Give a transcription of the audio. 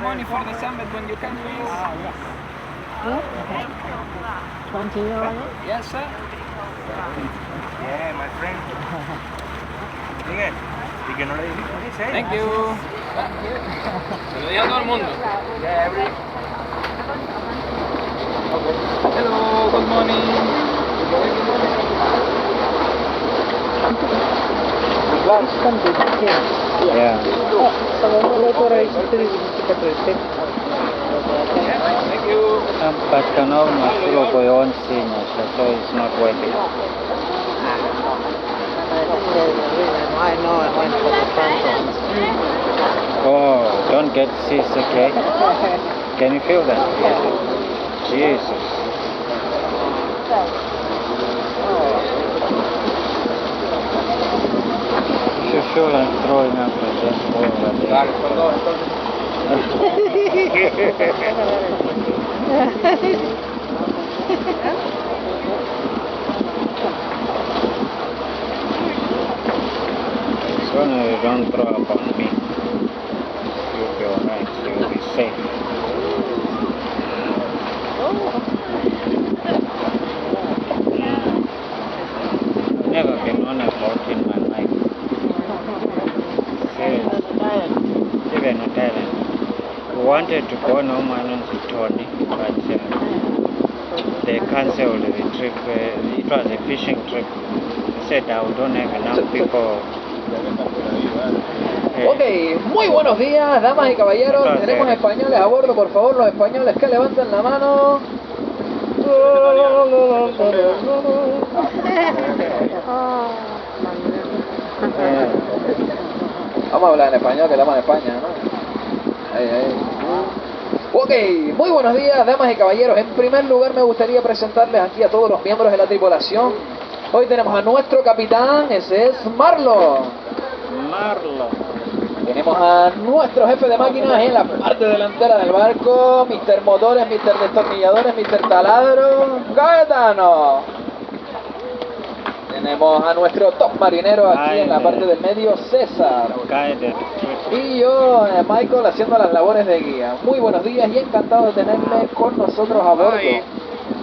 money for the summit when you can, please? Huh? 20 euro? Yes, sir. Yeah, my friend. Miguel, y que no le dice. Thank you. Se lo digo a todo el mundo. Yeah, every. Hello, good morning. Yeah. Thank you. But can almost throw for your own senior, so it's not worth it. I know I went for the phantom. Oh, don't get seasick, eh? Can you feel that? Jesus. If you feel like throwing up, just go over there. As long as you don't throw up on me, you'll be alright, you'll be safe. I've never been on a boat in my life. Seriously. Even in Thailand. We wanted to go on Oman to Tony, but they cancelled the trip. It was a fishing trip. They said I don't have enough people. Ok, muy buenos días, damas y caballeros. Tenemos españoles a bordo, por favor, los españoles que levanten la mano. Vamos a hablar en español, que estamos en España, ¿no? Ahí, ahí. Ok, muy buenos días, damas y caballeros. En primer lugar me gustaría presentarles aquí a todos los miembros de la tripulación. Hoy tenemos a nuestro capitán, ese es Marlon. Tenemos a nuestro jefe de máquinas en la parte delantera del barco, Mr. Motores, Mr. Destornilladores, Mr. Taladro, Gaetano. Tenemos a nuestro top marinero aquí en la parte del medio, César. Y yo, Michael, haciendo las labores de guía. Muy buenos días y encantado de tenerle con nosotros a bordo.